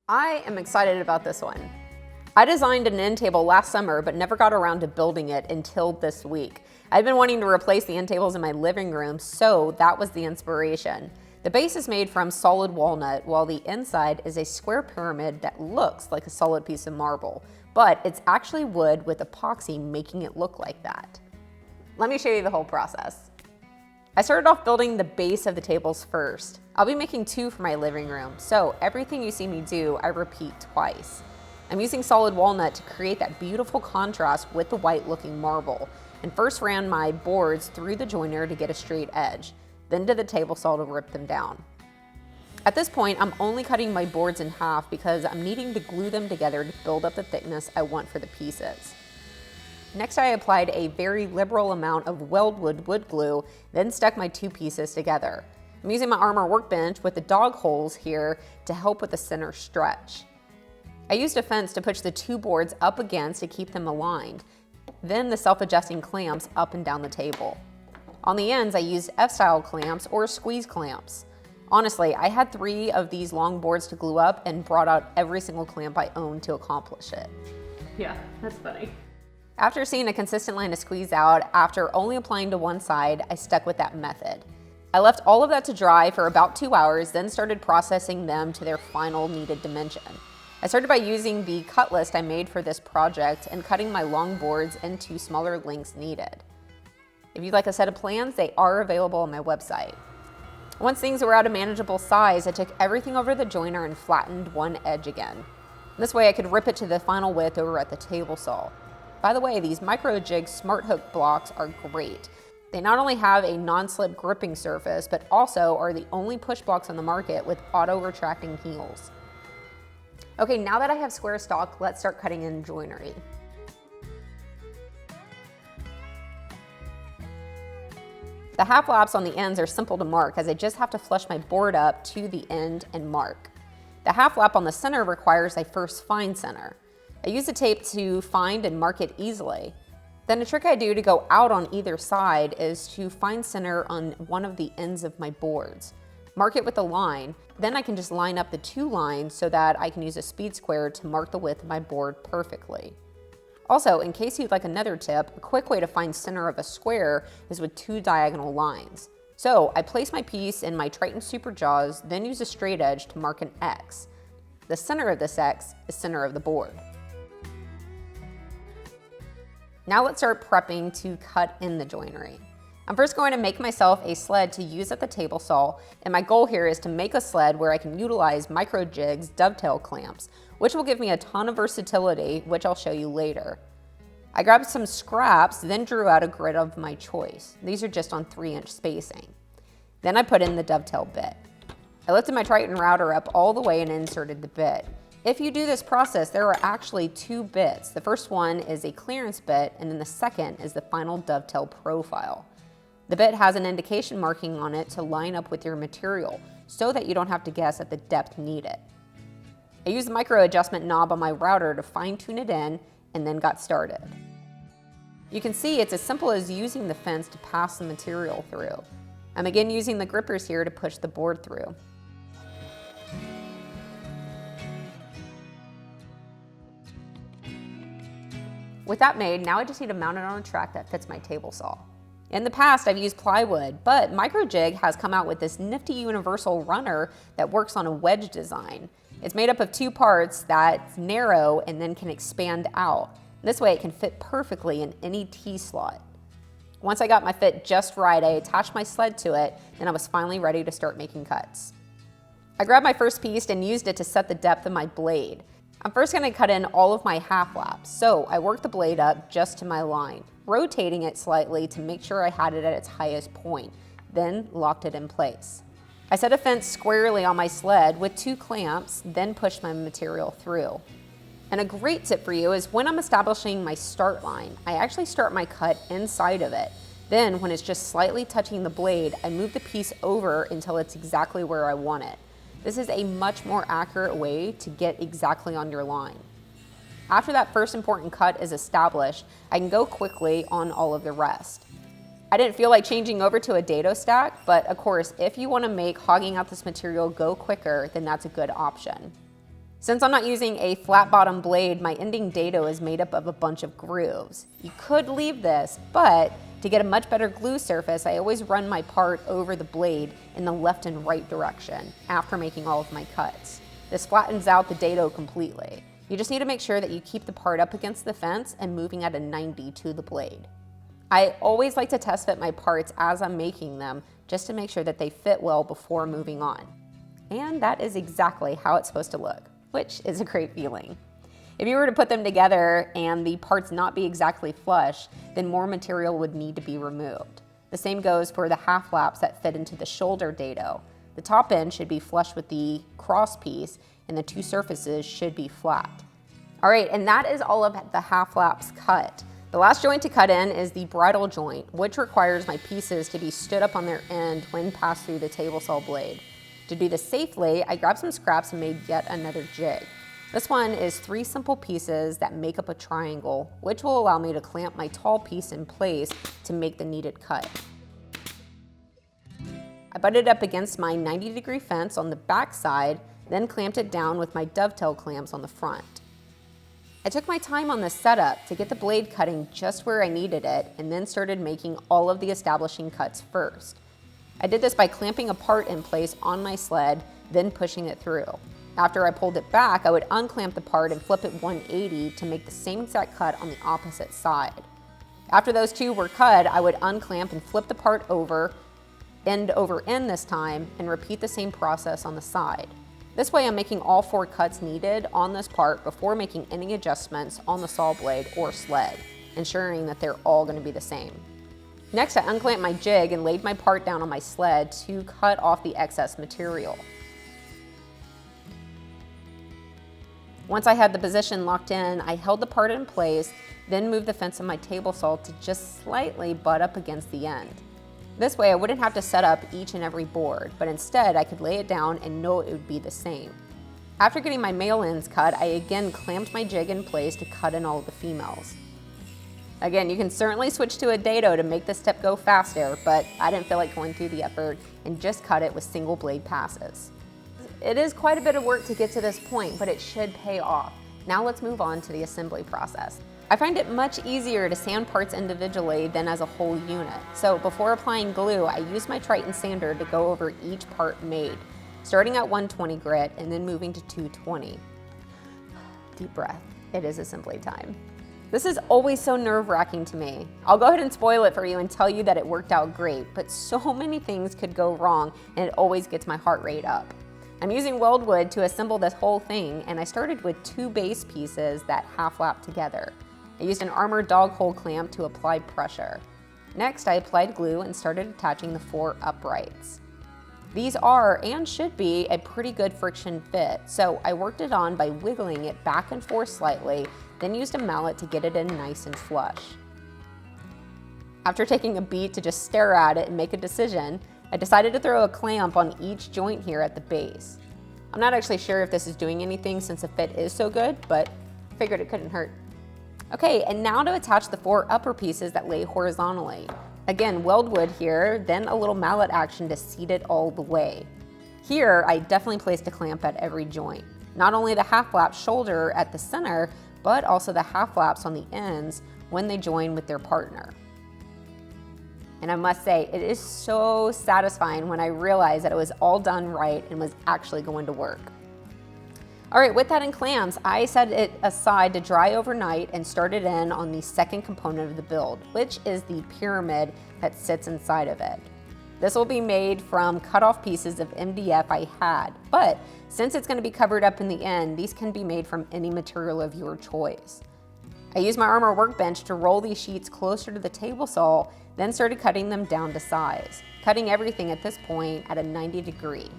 I am excited about this one. I designed an end table last summer, but never got around to building it until this week. I've been wanting to replace the end tables in my living room, so that was the inspiration. The base is made from solid walnut, while the inside is a square pyramid that looks like a solid piece of marble, but it's actually wood with epoxy making it look like that. Let me show you the whole process. I started off building the base of the tables first. I'll be making two for my living room, so everything you see me do, I repeat twice. I'm using solid walnut to create that beautiful contrast with the white looking marble, and first ran my boards through the joiner to get a straight edge, then to the table saw to rip them down. At this point, I'm only cutting my boards in half because I'm needing to glue them together to build up the thickness I want for the pieces. Next, I applied a very liberal amount of weldwood wood glue, then stuck my two pieces together. I'm using my Armor workbench with the dog holes here to help with the center stretch. I used a fence to push the two boards up against to keep them aligned, then the self-adjusting clamps up and down the table. On the ends, I used F-style clamps or squeeze clamps. Honestly, I had 3 of these long boards to glue up and brought out every single clamp I owned to accomplish it. Yeah, that's funny. After seeing a consistent line to squeeze out, after only applying to one side, I stuck with that method. I left all of that to dry for about 2 hours, then started processing them to their final needed dimension. I started by using the cut list I made for this project and cutting my long boards into smaller lengths needed. If you'd like a set of plans, they are available on my website. Once things were at a manageable size, I took everything over the joiner and flattened one edge again. This way I could rip it to the final width over at the table saw. By the way, these micro jig smart hook blocks are great. They not only have a non-slip gripping surface, but also are the only push blocks on the market with auto retracting heels. Okay, now that I have square stock, let's start cutting in joinery. The half laps on the ends are simple to mark as I just have to flush my board up to the end and mark. The half lap on the center requires I first find center. I use the tape to find and mark it easily. Then a trick I do to go out on either side is to find center on one of the ends of my boards. Mark it with a line, then I can just line up the 2 lines so that I can use a speed square to mark the width of my board perfectly. Also, in case you'd like another tip, a quick way to find center of a square is with 2 diagonal lines. So I place my piece in my Triton Super Jaws, then use a straight edge to mark an X. The center of this X is center of the board. Now let's start prepping to cut in the joinery. I'm first going to make myself a sled to use at the table saw, and my goal here is to make a sled where I can utilize micro jigs dovetail clamps, which will give me a ton of versatility, which I'll show you later. I grabbed some scraps, then drew out a grid of my choice. These are just on 3-inch spacing. Then I put in the dovetail bit. I lifted my Triton router up all the way and inserted the bit. If you do this process, there are actually 2 bits. The first one is a clearance bit, and then the second is the final dovetail profile. The bit has an indication marking on it to line up with your material so that you don't have to guess at the depth needed. I used the micro adjustment knob on my router to fine tune it in and then got started. You can see it's as simple as using the fence to pass the material through. I'm again using the grippers here to push the board through. With that made, now I just need to mount it on a track that fits my table saw. In the past, I've used plywood, but Microjig has come out with this nifty universal runner that works on a wedge design. It's made up of 2 parts that's narrow and then can expand out. This way it can fit perfectly in any T-slot. Once I got my fit just right, I attached my sled to it, and I was finally ready to start making cuts. I grabbed my first piece and used it to set the depth of my blade. I'm first going to cut in all of my half laps, so I worked the blade up just to my line, rotating it slightly to make sure I had it at its highest point, then locked it in place. I set a fence squarely on my sled with 2 clamps, then pushed my material through. And a great tip for you is when I'm establishing my start line, I actually start my cut inside of it. Then when it's just slightly touching the blade, I move the piece over until it's exactly where I want it. This is a much more accurate way to get exactly on your line. After that first important cut is established, I can go quickly on all of the rest. I didn't feel like changing over to a dado stack, but of course, if you want to make hogging out this material go quicker, then that's a good option. Since I'm not using a flat bottom blade, my ending dado is made up of a bunch of grooves. You could leave this, but to get a much better glue surface, I always run my part over the blade in the left and right direction after making all of my cuts. This flattens out the dado completely. You just need to make sure that you keep the part up against the fence and moving at a 90 to the blade. I always like to test fit my parts as I'm making them, just to make sure that they fit well before moving on. And that is exactly how it's supposed to look, which is a great feeling. If you were to put them together and the parts not be exactly flush, then more material would need to be removed. The same goes for the half laps that fit into the shoulder dado. The top end should be flush with the cross piece and the two surfaces should be flat. All right, and that is all of the half laps cut. The last joint to cut in is the bridle joint, which requires my pieces to be stood up on their end when passed through the table saw blade. To do this safely, I grabbed some scraps and made yet another jig. This one is 3 simple pieces that make up a triangle, which will allow me to clamp my tall piece in place to make the needed cut. I butted up against my 90-degree fence on the back side, then clamped it down with my dovetail clamps on the front. I took my time on this setup to get the blade cutting just where I needed it, and then started making all of the establishing cuts first. I did this by clamping a part in place on my sled, then pushing it through. After I pulled it back, I would unclamp the part and flip it 180 to make the same exact cut on the opposite side. After those two were cut, I would unclamp and flip the part over end this time, and repeat the same process on the side. This way I'm making all 4 cuts needed on this part before making any adjustments on the saw blade or sled, ensuring that they're all going to be the same. Next, I unclamped my jig and laid my part down on my sled to cut off the excess material. Once I had the position locked in, I held the part in place, then moved the fence of my table saw to just slightly butt up against the end. This way I wouldn't have to set up each and every board, but instead I could lay it down and know it would be the same. After getting my male ends cut, I again clamped my jig in place to cut in all of the females. Again, you can certainly switch to a dado to make this step go faster, but I didn't feel like going through the effort and just cut it with single blade passes. It is quite a bit of work to get to this point, but it should pay off. Now let's move on to the assembly process. I find it much easier to sand parts individually than as a whole unit. So before applying glue, I use my Triton sander to go over each part made, starting at 120 grit and then moving to 220. Deep breath, it is assembly time. This is always so nerve-wracking to me. I'll go ahead and spoil it for you and tell you that it worked out great, but so many things could go wrong and it always gets my heart rate up. I'm using weldwood to assemble this whole thing, and I started with 2 base pieces that half lap together. I used an armored dog hole clamp to apply pressure. Next, I applied glue and started attaching the 4 uprights. These are, and should be, a pretty good friction fit, so I worked it on by wiggling it back and forth slightly, then used a mallet to get it in nice and flush. After taking a beat to just stare at it and make a decision, I decided to throw a clamp on each joint here at the base. I'm not actually sure if this is doing anything since the fit is so good, but figured it couldn't hurt. Okay, and now to attach the 4 upper pieces that lay horizontally. Again, weldwood here, then a little mallet action to seat it all the way. Here, I definitely placed a clamp at every joint. Not only the half lap shoulder at the center, but also the half flaps on the ends when they join with their partner. And I must say, it is so satisfying when I realize that it was all done right and was actually going to work. All right, with that in clamps, I set it aside to dry overnight and started in on the second component of the build, which is the pyramid that sits inside of it. This will be made from cut off pieces of MDF I had, but since it's going to be covered up in the end, these can be made from any material of your choice. I used my armor workbench to roll these sheets closer to the table saw, then started cutting them down to size, cutting everything at this point at a 90 degree.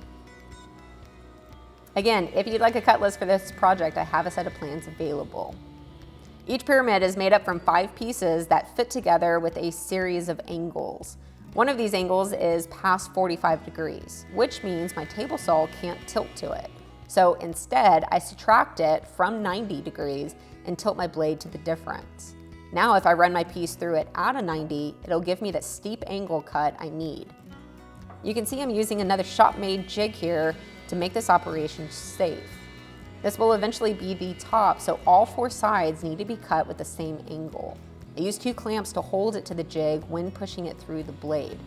Again, if you'd like a cut list for this project, I have a set of plans available. Each pyramid is made up from 5 pieces that fit together with a series of angles. One of these angles is past 45 degrees, which means my table saw can't tilt to it. So instead, I subtract it from 90 degrees and tilt my blade to the difference. Now if I run my piece through it at a 90, it'll give me the steep angle cut I need. You can see I'm using another shop-made jig here to make this operation safe. This will eventually be the top, so all 4 sides need to be cut with the same angle. I used 2 clamps to hold it to the jig when pushing it through the blade.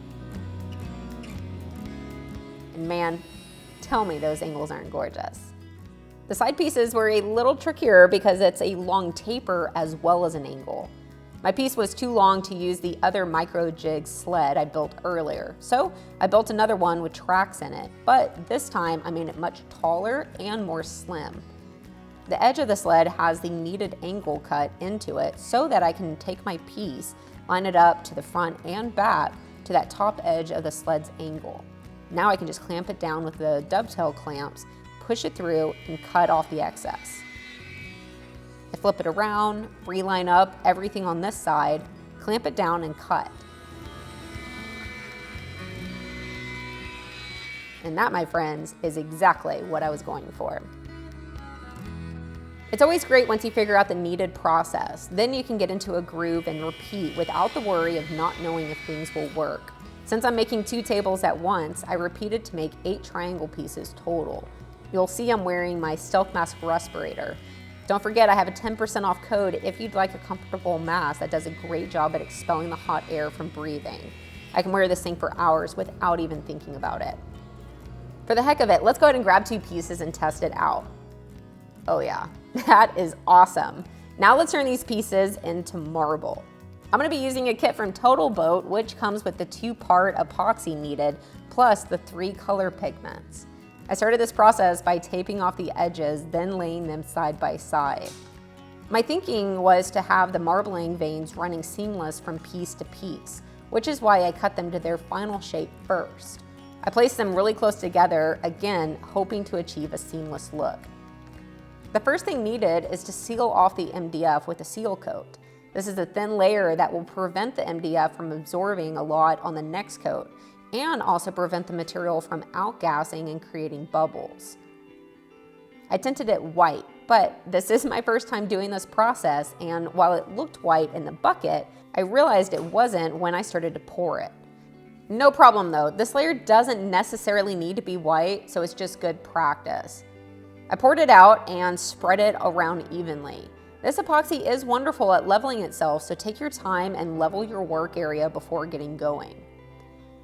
And man, tell me those angles aren't gorgeous. The side pieces were a little trickier because it's a long taper as well as an angle. My piece was too long to use the other micro jig sled I built earlier, so I built another one with tracks in it, but this time I made it much taller and more slim. The edge of the sled has the needed angle cut into it so that I can take my piece, line it up to the front and back to that top edge of the sled's angle. Now I can just clamp it down with the dovetail clamps, push it through, and cut off the excess. I flip it around, reline up everything on this side, clamp it down, and cut. And that, my friends, is exactly what I was going for. It's always great once you figure out the needed process. Then you can get into a groove and repeat without the worry of not knowing if things will work. Since I'm making 2 tables at once, I repeated to make 8 triangle pieces total. You'll see I'm wearing my Stealth Mask respirator. Don't forget, I have a 10% off code if you'd like a comfortable mask that does a great job at expelling the hot air from breathing. I can wear this thing for hours without even thinking about it. For the heck of it, let's go ahead and grab 2 pieces and test it out. Oh yeah, that is awesome. Now let's turn these pieces into marble. I'm gonna be using a kit from Total Boat, which comes with the 2-part epoxy needed, plus the 3 color pigments. I started this process by taping off the edges, then laying them side by side. My thinking was to have the marbling veins running seamless from piece to piece, which is why I cut them to their final shape first. I placed them really close together, again, hoping to achieve a seamless look. The first thing needed is to seal off the MDF with a seal coat. This is a thin layer that will prevent the MDF from absorbing a lot on the next coat, and also prevent the material from outgassing and creating bubbles. I tinted it white, but this is my first time doing this process, and while it looked white in the bucket, I realized it wasn't when I started to pour it. No problem though, this layer doesn't necessarily need to be white, so it's just good practice. I poured it out and spread it around evenly. This epoxy is wonderful at leveling itself, so take your time and level your work area before getting going.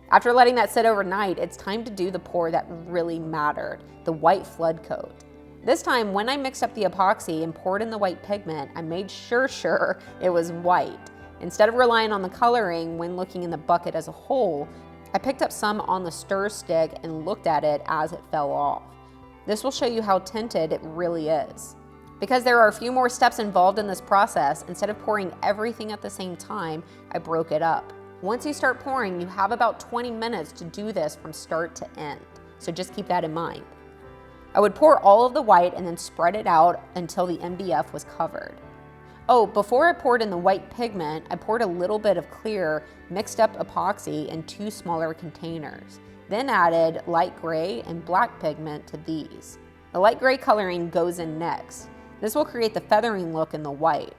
After letting that sit overnight, it's time to do the pour that really mattered, the white flood coat. This time, when I mixed up the epoxy and poured in the white pigment, I made sure it was white. Instead of relying on the coloring when looking in the bucket as a whole, I picked up some on the stir stick and looked at it as it fell off. This will show you how tinted it really is. Because there are a few more steps involved in this process, instead of pouring everything at the same time, I broke it up. Once you start pouring, you have about 20 minutes to do this from start to end, so just keep that in mind. I would pour all of the white and then spread it out until the MDF was covered. Oh, before I poured in the white pigment, I poured a little bit of clear, mixed up epoxy in 2 smaller containers, then added light gray and black pigment to these. The light gray coloring goes in next. This will create the feathering look in the white.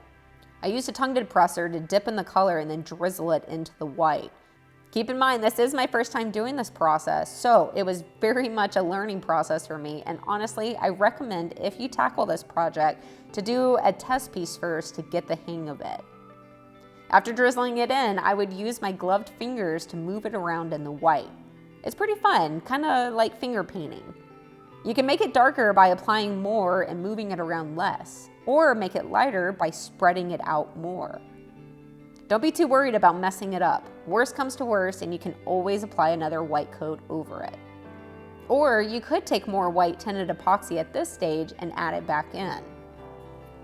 I used a tongue depressor to dip in the color and then drizzle it into the white. Keep in mind, this is my first time doing this process, so it was very much a learning process for me, and honestly, I recommend if you tackle this project to do a test piece first to get the hang of it. After drizzling it in, I would use my gloved fingers to move it around in the white. It's pretty fun, kind of like finger painting. You can make it darker by applying more and moving it around less, or make it lighter by spreading it out more. Don't be too worried about messing it up. Worst comes to worst, and you can always apply another white coat over it. Or you could take more white tinted epoxy at this stage and add it back in.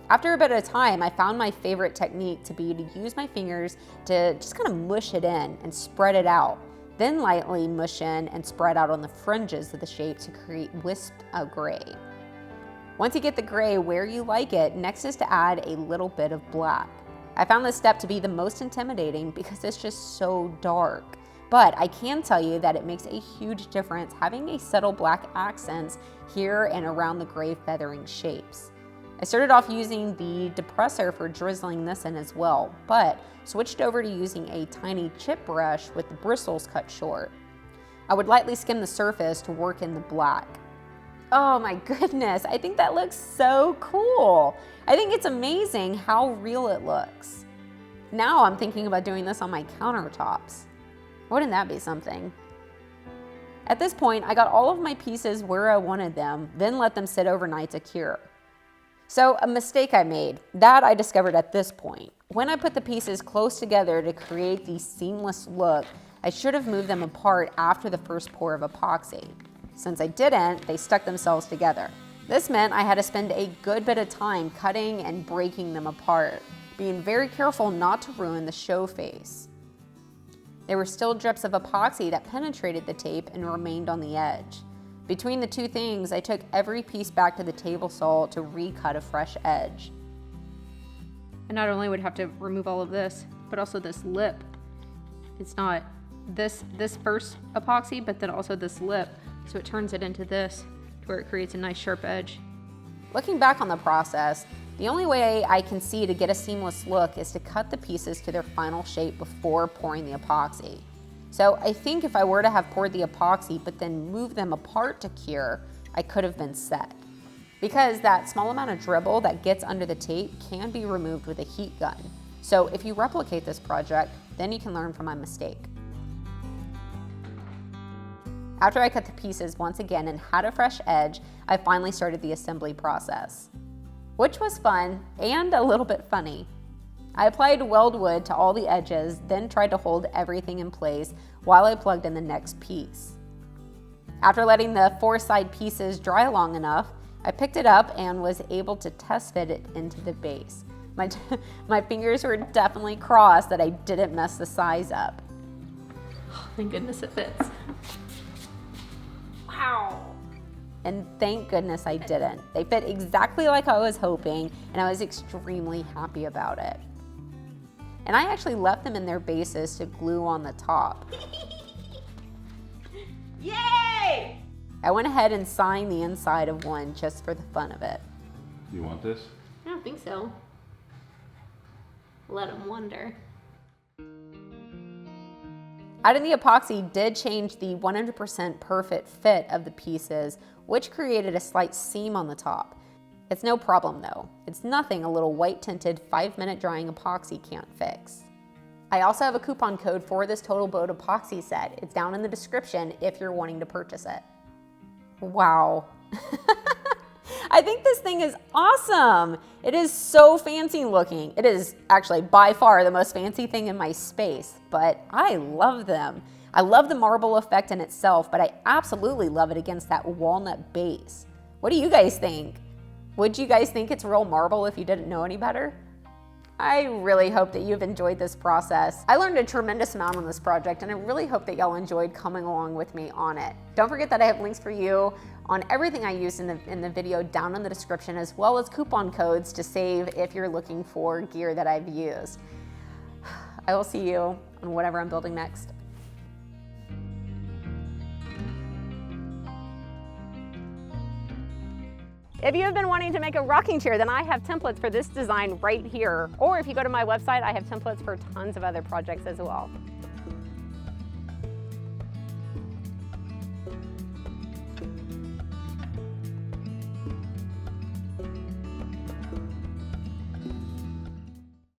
After a bit of time, I found my favorite technique to be to use my fingers to just kind of mush it in and spread it out. Then lightly mush in and spread out on the fringes of the shape to create wisps of gray. Once you get the gray where you like it, next is to add a little bit of black. I found this step to be the most intimidating because it's just so dark. But I can tell you that it makes a huge difference having a subtle black accents here and around the gray feathering shapes. I started off using the depressor for drizzling this in as well, but switched over to using a tiny chip brush with the bristles cut short. I would lightly skim the surface to work in the black. Oh my goodness, I think that looks so cool. I think it's amazing how real it looks. Now I'm thinking about doing this on my countertops. Wouldn't that be something? At this point, I got all of my pieces where I wanted them, then let them sit overnight to cure. So a mistake I made, that I discovered at this point. When I put the pieces close together to create the seamless look, I should have moved them apart after the first pour of epoxy. Since I didn't, they stuck themselves together. This meant I had to spend a good bit of time cutting and breaking them apart, being very careful not to ruin the show face. There were still drips of epoxy that penetrated the tape and remained on the edge. Between the two things, I took every piece back to the table saw to recut a fresh edge. I not only would have to remove all of this, but also this lip. It's not this first epoxy, but then also this lip. So it turns it into this, to where it creates a nice sharp edge. Looking back on the process, the only way I can see to get a seamless look is to cut the pieces to their final shape before pouring the epoxy. So I think if I were to have poured the epoxy but then moved them apart to cure, I could have been set. Because that small amount of dribble that gets under the tape can be removed with a heat gun. So if you replicate this project, then you can learn from my mistake. After I cut the pieces once again and had a fresh edge, I finally started the assembly process, which was fun and a little bit funny. I applied weld wood to all the edges, then tried to hold everything in place while I plugged in the next piece. After letting the 4 side pieces dry long enough, I picked it up and was able to test fit it into the base. My fingers were definitely crossed that I didn't mess the size up. Oh, thank goodness it fits. Wow. And thank goodness I didn't. They fit exactly like I was hoping, and I was extremely happy about it. And I actually left them in their bases to glue on the top. Yay! I went ahead and signed the inside of one just for the fun of it. You want this? I don't think so. Let them wonder. Adding the epoxy did change the 100% perfect fit of the pieces, which created a slight seam on the top. It's no problem though. It's nothing a little white tinted 5-minute drying epoxy can't fix. I also have a coupon code for this Total Boat epoxy set. It's down in the description if you're wanting to purchase it. Wow. I think this thing is awesome. It is so fancy looking. It is actually by far the most fancy thing in my space, but I love them. I love the marble effect in itself, but I absolutely love it against that walnut base. What do you guys think? Would you guys think it's real marble if you didn't know any better? I really hope that you've enjoyed this process. I learned a tremendous amount on this project, and I really hope that y'all enjoyed coming along with me on it. Don't forget that I have links for you on everything I used in the video down in the description, as well as coupon codes to save if you're looking for gear that I've used. I will see you on whatever I'm building next. If you have been wanting to make a rocking chair, then I have templates for this design right here. Or if you go to my website, I have templates for tons of other projects as well.